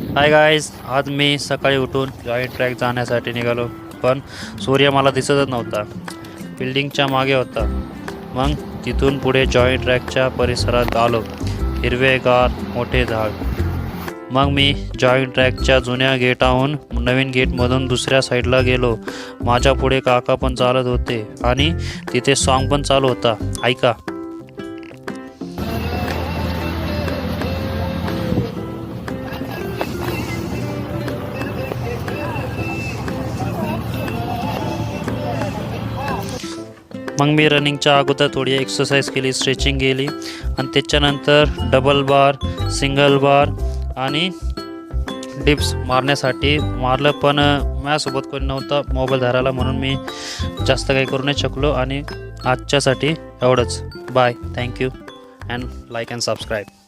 Hi guys, आज मी सकाळी उठून जॉईंट ट्रॅक जाण्यासाठी निघालो, पण सूर्य मला दिसतच नव्हता. बिल्डिंगच्या मागे होता. मग तिथून पुढे जॉईंट ट्रॅकच्या परिसरात आलो. हिरवेगार मोठे झाड. मग मी जॉईंट ट्रॅकच्या जुन्या गेटाहून नवीन गेटमधून दुसऱ्या साईडला गेलो. माझ्या पुढे काका पण चालत होते आणि तिथे सॉन्ग पण चालू होता. ऐका. मग मी रनिंगच्या अगोदर थोडी एक्सरसाइज केली, स्ट्रेचिंग केली आणि त्याच्यानंतर डबल बार, सिंगल बार आणि डिप्स मारण्यासाठी मारलं. पण माझ्यासोबत कोणी नव्हता मोबाईल धरायला, म्हणून मी जास्त काही करू नाही शकलो. आणि आजच्यासाठी एवढंच. Bye. Thank you and like and subscribe.